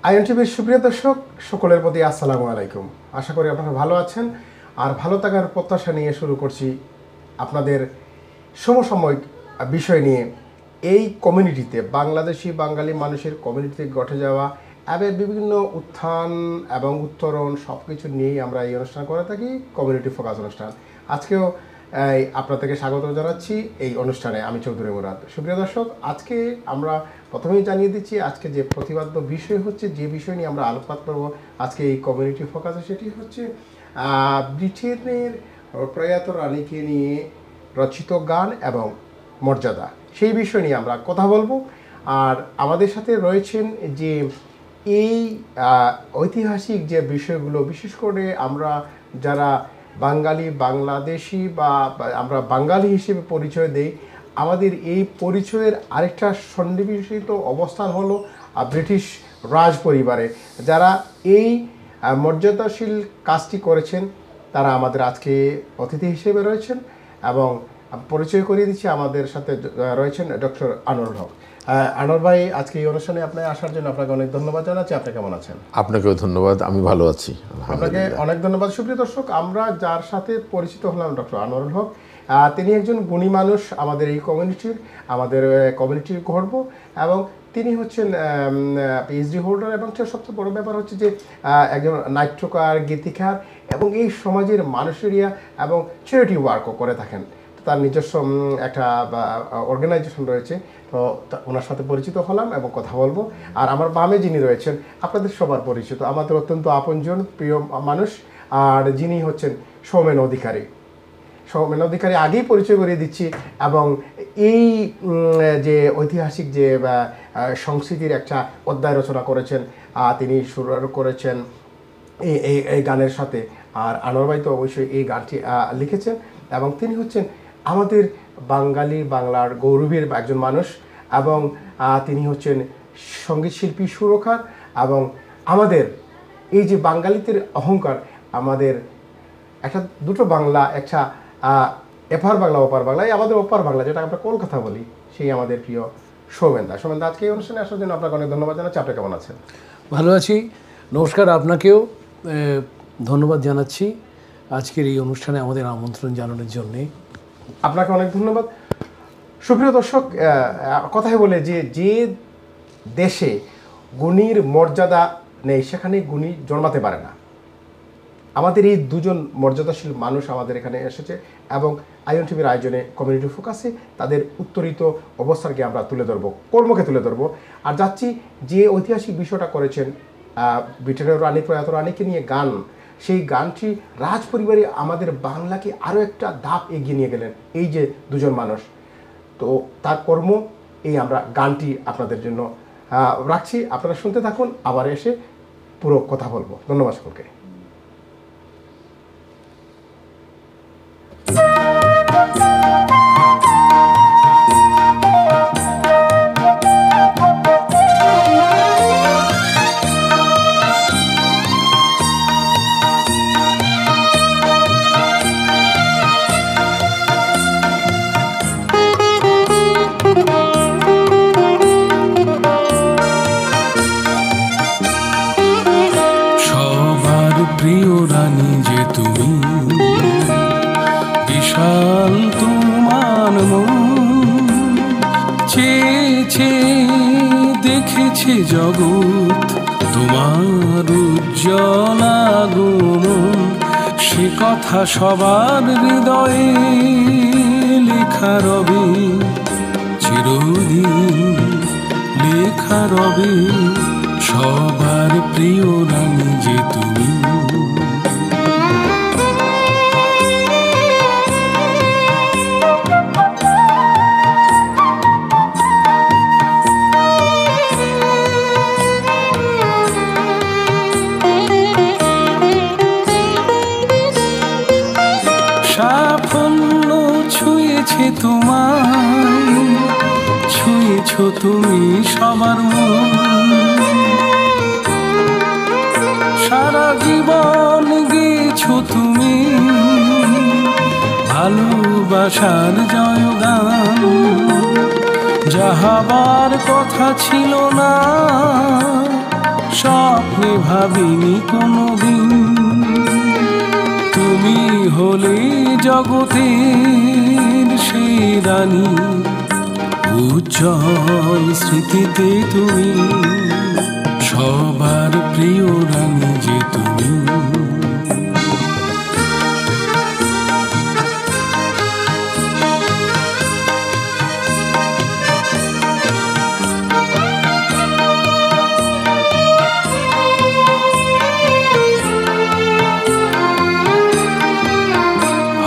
আইএনটিভির সুপ্রিয় দর্শক সকলের প্রতি আসসালামু আলাইকুম। আশা করি আপনারা ভালো আছেন আর ভালো থাকার প্রত্যাশা নিয়ে শুরু করছি আপনাদের সমসাময়িক বিষয় নিয়ে। এই কমিউনিটিতে বাংলাদেশি বাঙালি মানুষের কমিউনিটিতে ঘটে যাওয়া এবং বিভিন্ন উত্থান এবং উত্তরণ সব কিছু নিয়েই আমরা এই অনুষ্ঠান করে থাকি, কমিউনিটি ফোকাস অনুষ্ঠান। আজকেও আপনাদেরকে স্বাগত জানাচ্ছি এই অনুষ্ঠানে। আমি চৌধুরী মুরাদ। সুপ্রিয় দর্শক, আজকে আমরা প্রথমেই জানিয়ে দিচ্ছি আজকে যে প্রতিপাদ্য বিষয় হচ্ছে, যে বিষয় নিয়ে আমরা আলোকপাত করব আজকে এই কমিউনিটি ফোকাসে, সেটি হচ্ছে ব্রিটেনের প্রয়াত রানীকে নিয়ে রচিত গান এবং মর্যাদা। সেই বিষয় নিয়ে আমরা কথা বলবো। আর আমাদের সাথে রয়েছেন যে এই ঐতিহাসিক যে বিষয়গুলো, বিশেষ করে আমরা যারা বাঙালি, বাংলাদেশি বা আমরা বাঙালি হিসেবে পরিচয় দেই, আমাদের এই পরিচয়ের আরেকটা সন্নিবেশিত অবস্থান হলো ব্রিটিশ রাজ পরিবারে। যারা এই মর্যাদাশীল কাজটি করেছেন তারা আমাদের আজকে অতিথি হিসেবে রয়েছেন এবং পরিচয় করিয়ে দিচ্ছি। আমাদের সাথে রয়েছেন ডক্টর আনোয়ারুল হক। আনোয়ার ভাই, আজকে এই অনুষ্ঠানে আপনার আসার জন্য আপনাকে অনেক ধন্যবাদ জানাচ্ছি। আপনি কেমন আছেন? আপনাকেও ধন্যবাদ, আমি ভালো আছি। আপনাকে অনেক ধন্যবাদ। সুপ্রিয় দর্শক, আমরা যার সাথে পরিচিত হলাম ডক্টর আনোয়ারুল হক, তিনি একজন গুণী মানুষ, আমাদের এই কমিউনিটির গর্ব, এবং তিনি হচ্ছেন পিএইচডি হোল্ডার, এবং সবচেয়ে বড় ব্যাপার হচ্ছে যে একজন নাট্যকার, গীতিকার, এবং এই সমাজের মানুষেরিয়া এবং চ্যারিটি ওয়ার্কও করে থাকেন। তার নিজস্ব একটা অর্গানাইজেশন রয়েছে। তো ওনার সাথে পরিচিত হলাম এবং কথা বলবো। আর আমার বামে যিনি রয়েছেন আপনাদের সবার পরিচিত, আমাদের অত্যন্ত আপনজন, প্রিয় মানুষ, আর যিনি হচ্ছেন সৌমেন অধিকারী। সৌমেন অধিকারী আগেই পরিচয় করিয়ে দিচ্ছি। এবং এই যে ঐতিহাসিক যে সংস্কৃতির একটা অধ্যায় রচনা করেছেন, তিনি শুরু করেছেন এই গানের সাথে। আর আনোয়ার ভাই তো অবশ্যই এই গানটি লিখেছেন, এবং তিনি হচ্ছেন আমাদের বাংলার গৌরবের একজন মানুষ, এবং তিনি হচ্ছেন সঙ্গীত শিল্পী, সুরকার, এবং আমাদের এই যে বাঙালিদের অহংকার, আমাদের একটা দুটো বাংলা, একটা এপার বাংলা ওপার বাংলা, আমাদের ওপার বাংলা যেটা আমরা কলকাতা বলি, সেই আমাদের প্রিয় সৌমেন দা। সৌমেন দা, আজকে এই অনুষ্ঠানে আসার জন্য আপনাকে অনেক ধন্যবাদ জানাচ্ছি। আপনি কেমন আছেন? ভালো আছি, নমস্কার। আপনাকেও ধন্যবাদ জানাচ্ছি আজকের এই অনুষ্ঠানে আমাদের আমন্ত্রণ জানানোর জন্যে। আপনাকে অনেক ধন্যবাদ। সুপ্রিয় দর্শক, কথাই বলে যে দেশে গুণীর মর্যাদা নেই সেখানে গুণী জন্মাতে পারে না। আমাদের এই দুজন মর্যাদাশীল মানুষ আমাদের এখানে এসেছে, এবং আইএনটিভির আয়োজনে কমিউনিটি ফোকাসে তাদের উত্তরিত অবস্থানকে আমরা তুলে ধরবো, কর্মকে তুলে ধরবো। আর যাচ্ছি যে ঐতিহাসিক বিষয়টা করেছেন ব্রিটেনের রানী, প্রয়াত রানীকে নিয়ে গান, সেই গানটি রাজ পরিবারে আমাদের বাংলাকে আরও একটা ধাপ এগিয়ে নিয়ে গেলেন এই যে দুজন মানুষ। তো তার কর্ম এই আমরা গানটি আপনাদের জন্য রাখছি, আপনারা শুনতে থাকুন, আবার এসে পুরো কথা বলবো। ধন্যবাদ সকলকে। প্রিয় রানী যে তুমি, বিশাল তোমার মন, চেয়েছে দেখেছে জগৎ তোমার উজ্জ্বল আগমন। সে কথা সবার হৃদয়ে লেখা রবে, চিরদিন লেখা রবে। সবার প্রিয় রানী যে তুমি। সাফল্য ছুঁয়েছে তোমায়, ছুঁয়েছ তুমি সবার মন। সারা জীবন গেছো তুমি ভালোবাসার জয়গান। যাহাবার কথা ছিল না স্বপ্নে ভাবিনি কোনোদিন তুমি হলে জগতের সেই রানী, উজ্জ্বল স্মৃতিতে তুমি সবার প্রিয় রানী যে তুমি।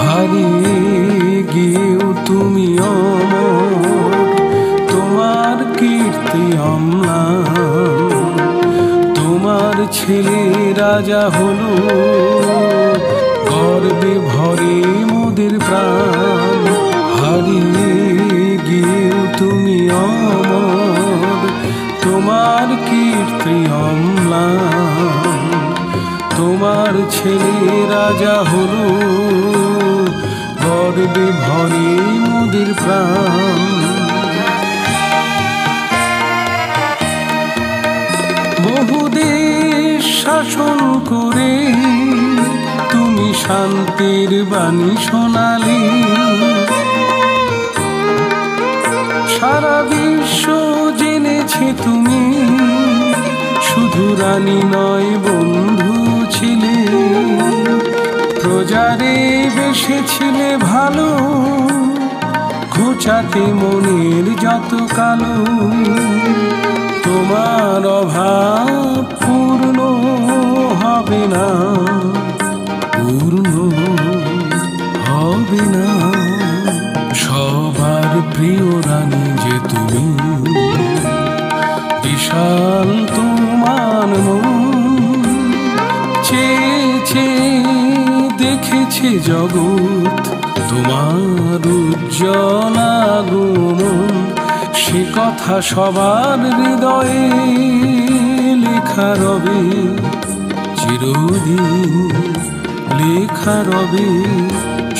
হারিয়ে গিয়েও তুমি অমর, তোমার কীর্তি অম্লান, তোমার ছেলে রাজা হলো, গর্বে ভরে মোদের প্রাণ। হারিয়ে গিয়েও তুমি অমর, তোমার কীর্তি অম্লান, তোমার ছেলে রাজা হলো, গর্বে ভরে মোদের প্রাণ। বহু দেশ শাসন করে তুমি শান্তির বাণী শোনালে, সারা বিশ্ব জেনেছে তুমি শুধু রানী নয় বন্ধু ছিলে। প্রজারে বেসেছিলে ভালো, ঘোচাতে মনের যত কালো, তোমার অভাব পূর্ণ হবে না, পূর্ণ হবে না। সবার প্রিয় রানী যে তুমি, বিশাল তোমার মন, চেয়েছে দেখেছে জগৎ তোমার উজ্জ্বল আগমন। সে কথা সবার হৃদয়ে লেখা রবে, চিরদিন লেখা রবে।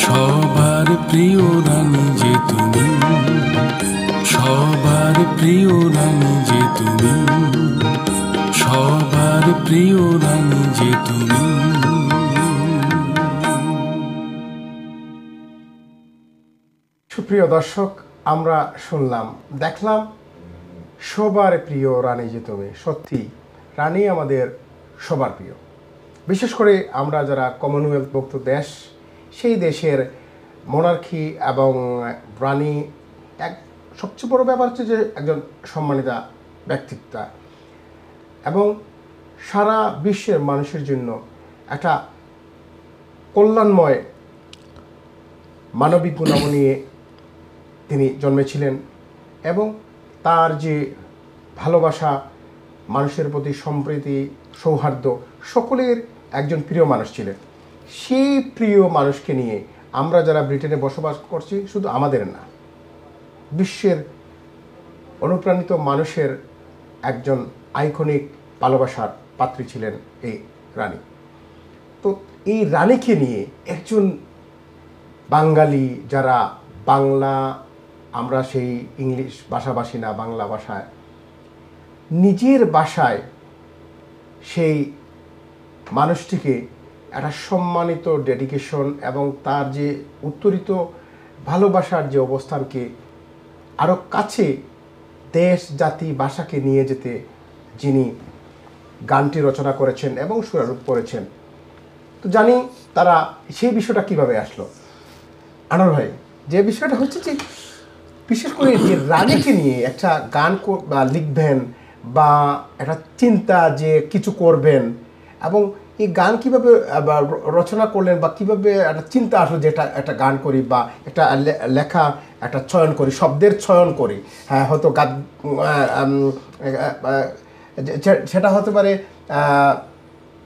সবার প্রিয় রানী যে তুমি, সবার প্রিয় রানী যে তুমি, সবার প্রিয় রানী যে তুমি। সুপ্রিয় দর্শক, আমরা শুনলাম, দেখলাম সবার প্রিয় রানী যে তুমি। সত্যি রানী আমাদের সবার প্রিয়। বিশেষ করে আমরা যারা কমনওয়েলথভুক্ত দেশ, সেই দেশের মোনার্কি এবং রানী এক সবচেয়ে বড় ব্যাপার হচ্ছে যে একজন সম্মানিতা ব্যক্তিত্ব এবং সারা বিশ্বের মানুষের জন্য একটা কল্যাণময় মানবিক গুণাবলী নিয়ে তিনি জন্মেছিলেন এবং তার যে ভালোবাসা, মানুষের প্রতি সম্প্রীতি, সৌহার্দ্য, সকলের একজন প্রিয় মানুষ ছিলেন। সেই প্রিয় মানুষকে নিয়ে আমরা যারা ব্রিটেনে বসবাস করছি, শুধু আমাদের না, বিশ্বের অনুপ্রাণিত মানুষের একজন আইকনিক ভালোবাসার পাত্রী ছিলেন এই রানী। তো এই রানীকে নিয়ে একজন বাঙালি, যারা বাংলা, আমরা সেই ইংলিশ ভাষাভাষী না, বাংলা ভাষায় নিজের ভাষায় সেই মানুষটিকে একটা সম্মানিত ডেডিকেশন এবং তার যে উত্তরিত ভালোবাসার যে অবস্থানকে আরও কাছে দেশ, জাতি, ভাষাকে নিয়ে যেতে যিনি গানটি রচনা করেছেন এবং সুরারোপ করেছেন, তো জানি তারা সেই বিষয়টা কিভাবে আসলো। আনোয়ার ভাই, যে বিষয়টা হচ্ছে যে বিশেষ করে যে রানীকে নিয়ে একটা গান বা লিখবেন বা একটা চিন্তা যে কিছু করবেন, এবং এই গান কীভাবে রচনা করলেন বা কীভাবে একটা চিন্তা আসলো যে একটা গান করি বা একটা লেখা একটা চয়ন করি, শব্দের চয়ন করি, হ্যাঁ হয়তো সেটা হতে পারে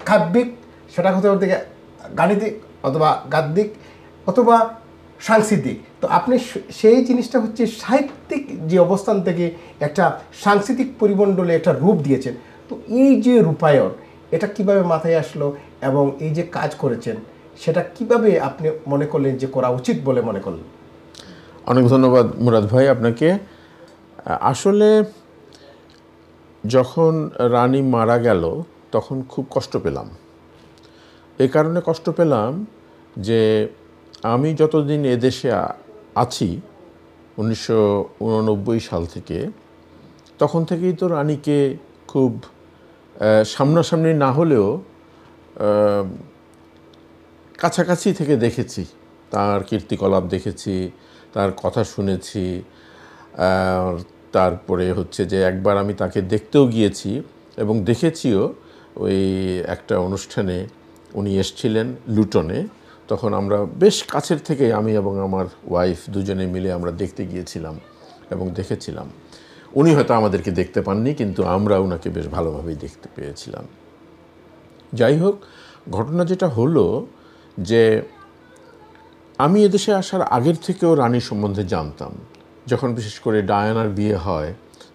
কাব্যিক, সেটা হতে পারে গাণিতিক অথবা গাদ্যিক অথবা সাংস্কৃতিক। তো আপনি সেই জিনিসটা হচ্ছে সাহিত্যিক যে অবস্থান থেকে একটা সাংস্কৃতিক পরিমণ্ডলে একটা রূপ দিয়েছেন। তো এই যে রূপায়ণ, এটা কিভাবে মাথায় আসলো এবং এই যে কাজ করেছেন, সেটা কিভাবে আপনি মনে করলেন যে করা উচিত বলে মনে করলেন? অনেক ধন্যবাদ মুরাদ ভাই আপনাকে। আসলে যখন রানী মারা গেল তখন খুব কষ্ট পেলাম। এই কারণে কষ্ট পেলাম যে আমি যতদিন এদেশে আছি 1989 সাল থেকে, তখন থেকেই তো রানীকে খুব সামনাসামনি না হলেও কাছাকাছি থেকে দেখেছি। তার কীর্তিকলাপ দেখেছি, তার কথা শুনেছি। তারপরে হচ্ছে যে একবার আমি তাকে দেখতেও গিয়েছি এবং দেখেছিও। ওই একটা অনুষ্ঠানে উনি এসছিলেন লুটনে, তখন আমরা বেশ কাছের থেকে আমি এবং আমার ওয়াইফ দুজনে মিলে আমরা দেখতে গিয়েছিলাম এবং দেখেছিলাম। উনি হয়তো আমাদেরকে দেখতে পাননি, কিন্তু আমরা ওনাকে বেশ ভালোভাবেই দেখতে পেয়েছিলাম। যাই হোক, ঘটনা যেটা হলো যে আমি এদেশে আসার আগের থেকেও রানী সম্বন্ধে জানতাম। যখন বিশেষ করে ডায়ানার বিয়ে হয়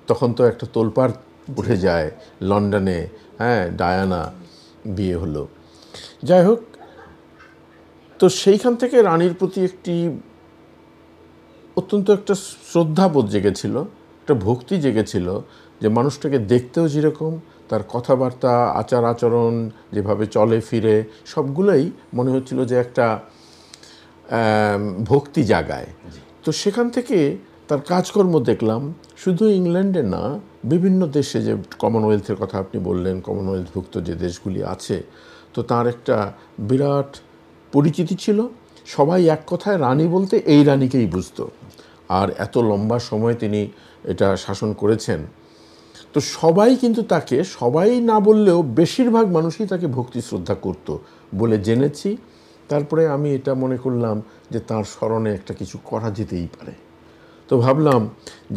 তখন তো একটা তোলপাড় উঠে যায় লন্ডনে, হ্যাঁ, ডায়ানা বিয়ে হলো। যাই হোক, তো সেইখান থেকে রানীর প্রতি একটি অত্যন্ত একটা শ্রদ্ধাবোধ জেগেছিল, একটা ভক্তি জেগেছিল, যে মানুষটাকে দেখতেও যেরকম, তার কথাবার্তা, আচার আচরণ, যেভাবে চলে ফিরে, সবগুলোই মনে হচ্ছিল যে একটা ভক্তি জাগায়। তো সেখান থেকে তার কাজকর্ম দেখলাম, শুধু ইংল্যান্ডে না, বিভিন্ন দেশে, যে কমনওয়েলথের কথা আপনি বললেন, কমনওয়েলথভুক্ত যে দেশগুলি আছে, তো তার একটা বিরাট পরিচিতি ছিল। সবাই এক কথায় রানী বলতে এই রানীকেই বুঝতো। আর এত লম্বা সময় তিনি এটা শাসন করেছেন, তো সবাই কিন্তু তাকে, সবাই না বললেও বেশিরভাগ মানুষই তাকে ভক্তি শ্রদ্ধা করত বলে জেনেছি। তারপরে আমি এটা মনে করলাম যে তার স্মরণে একটা কিছু করা যেতেই পারে। তো ভাবলাম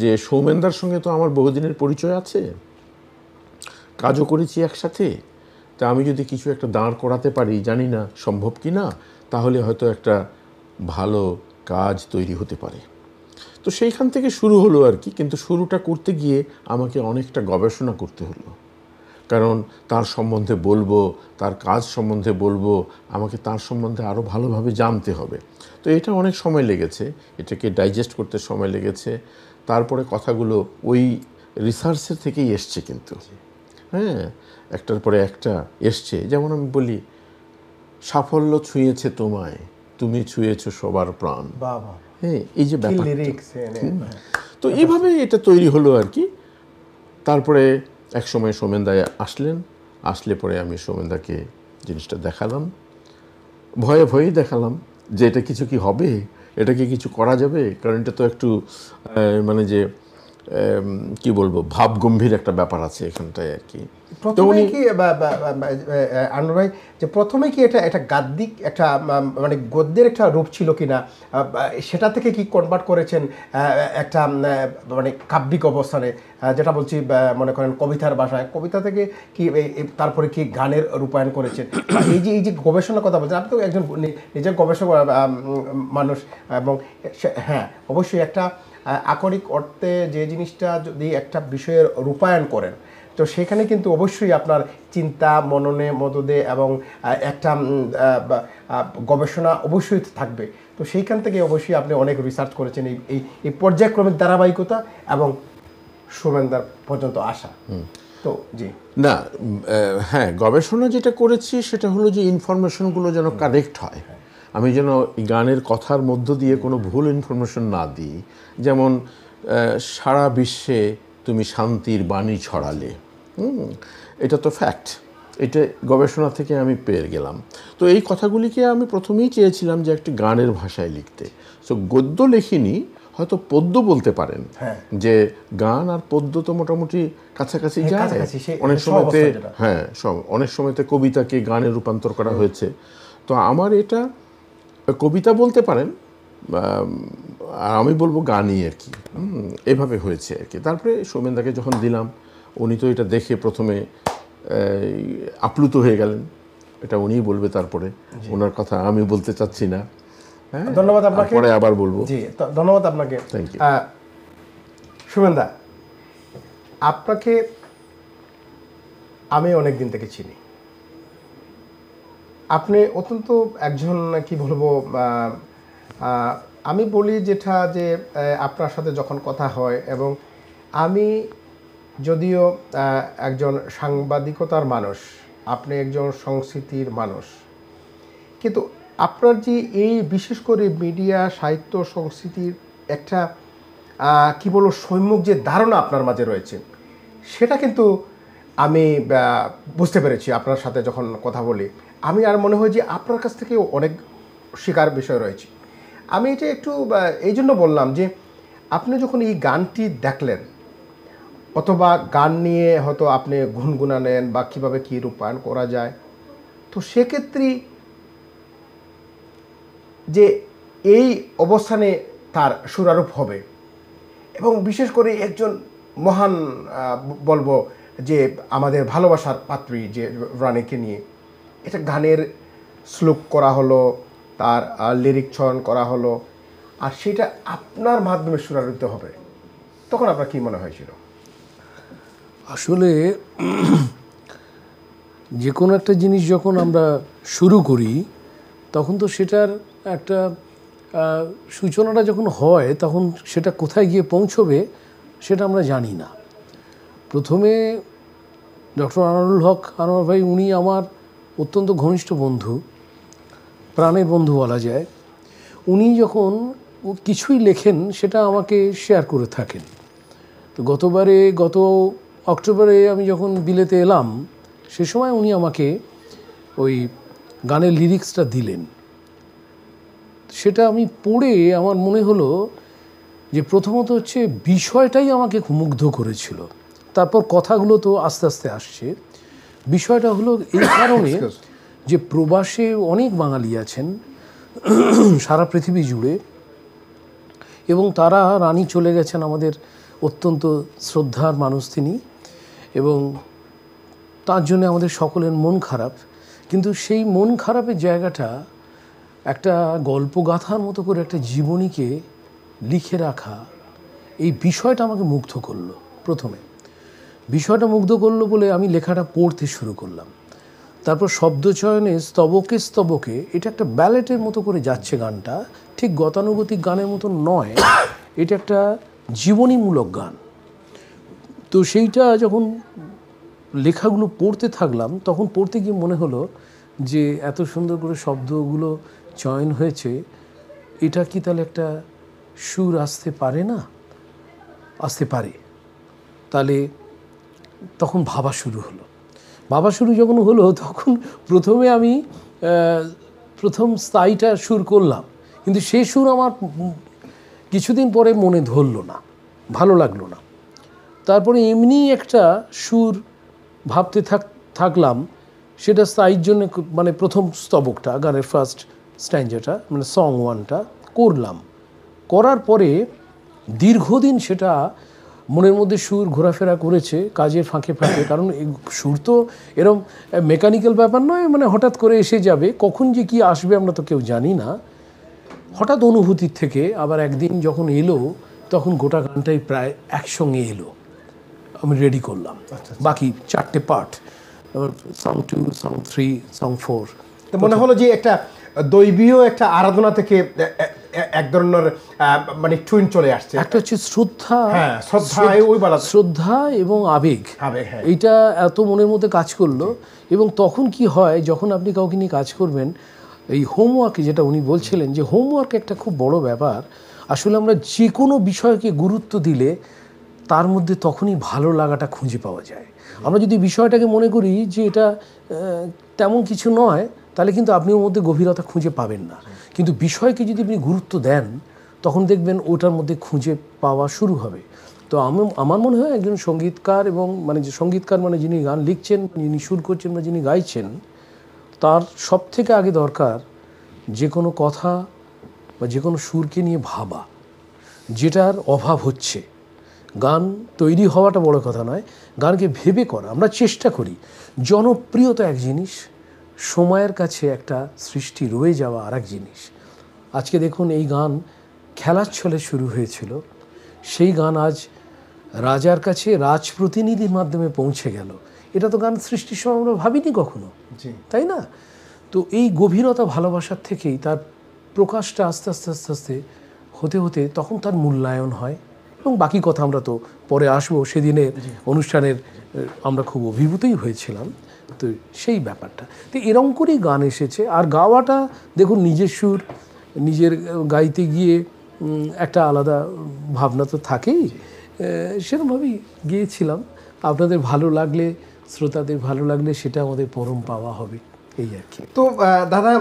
যে সৌমেনদার সঙ্গে তো আমার বহুদিনের পরিচয় আছে, কাজও করেছি একসাথে, তা আমি যদি কিছু একটা দাঁড় করাতে পারি, জানি না সম্ভব কি না, তাহলে হয়তো একটা ভালো কাজ তৈরি হতে পারে। তো সেইখান থেকে শুরু হলো আর কি। কিন্তু শুরুটা করতে গিয়ে আমাকে অনেকটা গবেষণা করতে হলো, কারণ তার সম্বন্ধে বলবো, তার কাজ সম্বন্ধে বলবো, আমাকে তার সম্বন্ধে আরও ভালোভাবে জানতে হবে। তো এটা অনেক সময় লেগেছে, এটাকে ডাইজেস্ট করতে সময় লেগেছে। তারপরে কথাগুলো ওই রিসার্চের থেকেই এসছে, কিন্তু হ্যাঁ, একটার পরে একটা এসছে। যেমন আমি বলি, সাফল্য ছুঁয়েছে তোমায়, তুমি ছুঁয়েছো সবার প্রাণ। বাবা, হ্যাঁ, এই যে ব্যাপার, তো তো এইভাবে এটা তৈরি হলো আর কি। তারপরে এক সময় সৌমেনদা আসলেন, আসলে পরে আমি সৌমেনদাকে জিনিসটা দেখালাম, ভয়ে ভয়েই দেখালাম যে এটা কিছু কি হবে, এটাকে কিছু করা যাবে, কারণ এটা তো একটু মানে যে কি বলবো, ভাবগম্ভীর একটা ব্যাপার আছে এখানটায় আর কি। প্রথমে কি আনোয়ার ভাই, যে প্রথমে কি এটা একটা গাদ্যিক একটা মানে গদ্যের একটা রূপ ছিল কিনা, সেটা থেকে কি কনভার্ট করেছেন একটা মানে কাব্যিক অবস্থানে, যেটা বলছি মনে করেন কবিতার ভাষায়, কবিতা থেকে কি তারপরে কি গানের রূপায়ণ করেছেন? এই যে গবেষণার কথা বলছেন, আপনি তো একজন নিজের গবেষক মানুষ, এবং হ্যাঁ, অবশ্যই একটা আকরিক অর্থে যে জিনিসটা যদি একটা বিষয়ের রূপায়ণ করেন, তো সেখানে কিন্তু অবশ্যই আপনার চিন্তা, মননে, মদদে এবং একটা গবেষণা অবশ্যই থাকবে। তো সেইখান থেকে অবশ্যই আপনি অনেক রিসার্চ করেছেন, এই পর্যায়ক্রমিক ধারাবাহিকতা এবং সৌমেনদার পর্যন্ত আসা। তো জি না, হ্যাঁ, গবেষণা যেটা করেছি সেটা হলো যে ইনফরমেশনগুলো যেন কারেক্ট হয়। আমি যেন গানের কথার মধ্য দিয়ে কোনো ভুল ইনফরমেশন না দিই। যেমন সারা বিশ্বে তুমি শান্তির বাণী ছড়ালে, এটা তো ফ্যাক্ট, এটা গবেষণা থেকে আমি পেয়ে গেলাম। তো এই কথাগুলিকে আমি প্রথমেই চেয়েছিলাম যে একটি গানের ভাষায় লিখতে। সো গদ্য লেখিনি, হয়তো পদ্য বলতে পারেন, যে গান আর পদ্য তো মোটামুটি কাছাকাছি যায় অনেক সময়তে। হ্যাঁ, অনেক সময়তে কবিতাকে গানে রূপান্তর করা হয়েছে। তো আমার এটা কবিতা বলতে পারেন, আর আমি বলবো গানই আর কি, এভাবে হয়েছে আর কি। তারপরে সৌমেনদাকে যখন দিলাম, উনি তো এটা দেখে প্রথমে আপ্লুত হয়ে গেলেন, এটা উনিই বলবে তারপরে, ওনার কথা আমি বলতে চাচ্ছি না। হ্যাঁ, ধন্যবাদ আপনাকে, পরে আবার বলবো। জি ধন্যবাদ আপনাকে। Thank you. সৌমেনদা, আপনাকে আমি অনেক দিন থেকে চিনি। আপনি অত্যন্ত একজন, কি বলবো, আমি বলি যেটা, যে আপনার সাথে যখন কথা হয়, এবং আমি যদিও একজন সাংবাদিকতার মানুষ, আপনি একজন সংস্কৃতির মানুষ, কিন্তু আপনার যে এই বিশেষ করে মিডিয়া সাহিত্য সংস্কৃতির একটা কি বলবো সম্যক যে ধারণা আপনার মাঝে রয়েছে, সেটা কিন্তু আমি বুঝতে পেরেছি আপনার সাথে যখন কথা বলি। আমি আর মনে হয় যে আপনার কাছ থেকেও অনেক শেখার বিষয় রয়েছে। আমি এটা একটু এই জন্য বললাম যে আপনি যখন এই গানটি দেখলেন, অথবা গান নিয়ে হয়তো আপনি গুনগুনালেন বা কীভাবে কী রূপায়ণ করা যায়, তো সেক্ষেত্রে যে এই অবস্থানে তার সুরারোপ হবে, এবং বিশেষ করে একজন মহান বলবো যে আমাদের ভালোবাসার পাত্রী যে রানীকে নিয়ে এটা গানের শ্লোক করা হলো, তার লিরিক চয়ন করা হলো, আর সেটা আপনার মাধ্যমে সুরারোপিত হবে, তখন আপনার কী মনে হয়েছিল? আসলে যে কোনো একটা জিনিস যখন আমরা শুরু করি তখন তো সেটার একটা সূচনাটা যখন হয় তখন সেটা কোথায় গিয়ে পৌঁছবে সেটা আমরা জানি না। প্রথমে ডক্টর আনোয়ারুল হক আনোয়ার ভাই, উনি আমার অত্যন্ত ঘনিষ্ঠ বন্ধু, প্রাণের বন্ধু বলা যায়। উনি যখন কিছুই লেখেন সেটা আমাকে শেয়ার করে থাকেন। তো গত অক্টোবরে আমি যখন বিলেতে এলাম সে সময় উনি আমাকে ওই গানের লিরিক্সটা দিলেন। সেটা আমি পড়ে আমার মনে হলো যে প্রথমত হচ্ছে বিষয়টাই আমাকে মুগ্ধ করেছিল, তারপর কথাগুলো তো আস্তে আস্তে আসছে। বিষয়টা হলো এই কারণে যে প্রবাসে অনেক বাঙালি আছেন সারা পৃথিবী জুড়ে, এবং তারা রানী চলে গেছেন, আমাদের অত্যন্ত শ্রদ্ধার মানুষ তিনি, এবং তার জন্য আমাদের সকলের মন খারাপ। কিন্তু সেই মন খারাপের জায়গাটা একটা গল্পগাথার মতো করে একটা জীবনীকে লিখে রাখা, এই বিষয়টা আমাকে মুগ্ধ করলো। প্রথমে বিষয়টা মুগ্ধ করলো বলে আমি লেখাটা পড়তে শুরু করলাম। তারপর শব্দচয়নে স্তবকে স্তবকে এটা একটা ব্যালেটের মতো করে যাচ্ছে গানটা, ঠিক গতানুগতিক গানের মতো নয়, এটা একটা জীবনীমূলক গান। তো সেইটা যখন লেখাগুলো পড়তে থাকলাম তখন পড়তে গিয়ে মনে হলো যে এত সুন্দর করে শব্দগুলো চয়ন হয়েছে, এটা কি তাহলে একটা সুর আসতে পারে না? আসতে পারে। তাহলে তখন ভাবা শুরু যখন হলো তখন প্রথমে আমি প্রথম স্থায়ীটা সুর করলাম, কিন্তু সেই সুর আমার কিছুদিন পরে মনে ধরলো না, ভালো লাগলো না। তারপরে এমনি একটা সুর ভাবতে থাকলাম, সেটা স্থায়ীর জন্য মানে প্রথম স্তবকটা, গানের ফার্স্ট স্ট্যান্জাটা মানে সং ওয়ানটা করলাম। করার পরে দীর্ঘদিন সেটা মনের মধ্যে সুর ঘোরাফেরা করেছে কাজের ফাঁকে ফাঁকে, কারণ এই সুর তো এরকম মেকানিক্যাল ব্যাপার নয়, মানে হঠাৎ করে এসে যাবে, কখন যে কি আসবে আমরা তো কেউ জানি না। হঠাৎ অনুভূতির থেকে আবার একদিন যখন এলো তখন গোটা গানটাই প্রায় একসঙ্গে এলো, আমি রেডি করলাম। বাকি 4টে পার্ট, সং 2, সং 3, সং 4। তো মনে হলো যে একটা দৈবীয় একটা আরাধনা থেকে এক ধরনের মানে টুইন চলে আসছে। একটা হচ্ছে শ্রদ্ধা, শ্রদ্ধা এবং আবেগ, এইটা এত মনের মধ্যে কাজ করলো। এবং তখন কি হয়, যখন আপনি কাউকে নিয়ে কাজ করবেন, এই হোমওয়ার্কে যেটা উনি বলছিলেন যে হোমওয়ার্ক একটা খুব বড় ব্যাপার। আসলে আমরা যে কোনো বিষয়কে গুরুত্ব দিলে তার মধ্যে তখনই ভালো লাগাটা খুঁজে পাওয়া যায়। আমরা যদি বিষয়টাকে মনে করি যে এটা তেমন কিছু নয়, তাহলে কিন্তু আপনি ওর মধ্যে গভীরতা খুঁজে পাবেন না। কিন্তু বিষয়কে যদি আপনি গুরুত্ব দেন তখন দেখবেন ওটার মধ্যে খুঁজে পাওয়া শুরু হবে। তো আমার মনে হয় একজন সঙ্গীতকার, এবং মানে যে সঙ্গীতকার মানে যিনি গান লিখছেন, যিনি সুর করছেন বা যিনি গাইছেন, তার সব থেকে আগে দরকার যে কোনো কথা বা যে কোনো সুরকে নিয়ে ভাবা, যেটার অভাব হচ্ছে। গান তৈরি হওয়াটা বড় কথা নয়, গানকে ভেবে করা। আমরা চেষ্টা করি, জনপ্রিয়তা এক জিনিস, সময়ের কাছে একটা সৃষ্টি রয়ে যাওয়া আর এক জিনিস। আজকে দেখুন এই গান খেলার ছলে শুরু হয়েছিল, সেই গান আজ রাজার কাছে রাজপ্রতিনিধির মাধ্যমে পৌঁছে গেল। এটা তো গান সৃষ্টির সময় আমরা ভাবিনি কখনো, তাই না? তো এই গভীরতা ভালোবাসার থেকেই তার প্রকাশটা আস্তে আস্তে আস্তে আস্তে হতে হতে তখন তার মূল্যায়ন হয়, এবং বাকি কথা আমরা তো পরে আসবো। সেদিনের অনুষ্ঠানের আমরা খুব অভিভূতই হয়েছিলাম, তো সেই ব্যাপারটা। তো এরকম করেই গান এসেছে। আর গাওয়াটা দেখুন, নিজের সুর নিজের গাইতে গিয়ে একটা আলাদা ভাবনা তো থাকেই, সেরকমভাবেই গিয়েছিলাম। আপনাদের ভালো লাগলে, শ্রোতাদের ভালো লাগলে সেটা আমাদের পরম পাওয়া হবে, এই আর কি। তো দাদা,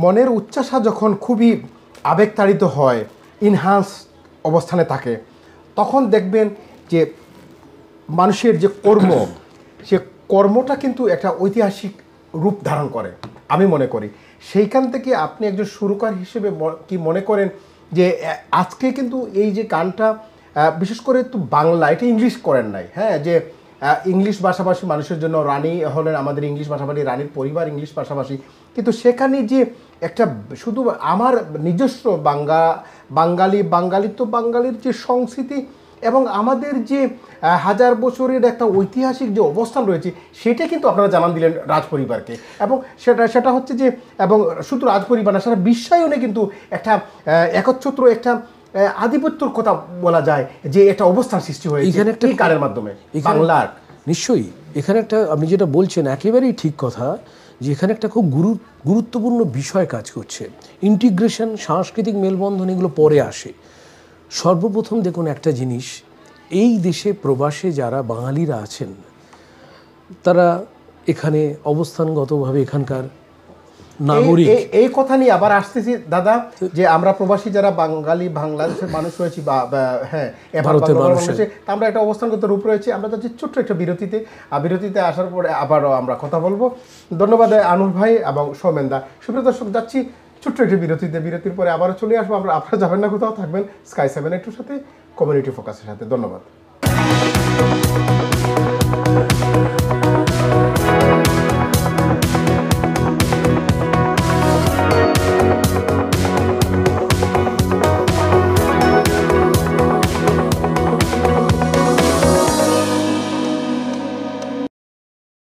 মনের উচ্চাসা যখন খুবই আবেগতাড়িত হয়, ইনহান্স অবস্থানে থাকে, তখন দেখবেন যে মানুষের যে কর্ম, সে কর্মটা কিন্তু একটা ঐতিহাসিক রূপ ধারণ করে আমি মনে করি। সেইখান থেকে আপনি একজন সুরকার হিসেবে কি মনে করেন যে আজকে কিন্তু এই যে গানটা বিশেষ করে তো বাংলা, এটা ইংলিশ করেন নাই, হ্যাঁ, যে ইংলিশ ভাষাভাষী মানুষের জন্য রানী হলেন আমাদের ইংলিশ ভাষাভাষী, রানীর পরিবার ইংলিশ ভাষাভাষী, কিন্তু সেখানে যে একটা শুধু আমার নিজস্ব বাঙালি তো বাঙালির যে সংস্কৃতি এবং আমাদের যে হাজার বছরের একটা ঐতিহাসিক যে অবস্থান রয়েছে, সেটা কিন্তু আপনারা জানান দিলেন রাজপরিবারকে। এবং সেটা হচ্ছে যে, এবং শুধু রাজপরিবার না, সারা বিশ্বায়নে কিন্তু একটা একচ্ছত্র একটা আধিপত্যর কথা বলা যায়, যে একটা অবস্থান সৃষ্টি হয়েছে এখানে একটা এই গানের মাধ্যমে বাংলার। নিশ্চয়ই এখানে একটা, আপনি যেটা বলছেন একেবারেই ঠিক কথা, যে এখানে একটা খুব গুরুত্বপূর্ণ বিষয় কাজ করছে। ইন্টিগ্রেশন, সাংস্কৃতিক মেলবন্ধন, এগুলো পরে আসে। সর্বপ্রথম দেখুন একটা জিনিস, এই দেশে প্রবাসে যারা বাঙালিরা আছেন, তারা এখানে অবস্থানগতভাবে এখানকার নাগরিক। এই কথা নিয়ে আবার আসতেছি দাদা, যে আমরা প্রবাসী যারা বাঙালি বাংলাদেশের মানুষ রয়েছি বা হ্যাঁ ভারতের মানুষ, আমরা একটা অবস্থানগত রূপ রয়েছে। আমরা যাচ্ছি ছোট্ট একটা বিরতিতে আসার পরে আবারও আমরা কথা বলবো। ধন্যবাদ আনুর ভাই এবং সৌমেনদা। সুপ্রিয় দর্শক, যাচ্ছি ছোট্ট একটা বিরতির পরে আবারও চলে আসবো। আপনারা যাবেন না কোথাও, থাকবেন স্কাই 7-এর সাথে, কমিউনিটি ফোকাসের সাথে। ধন্যবাদ।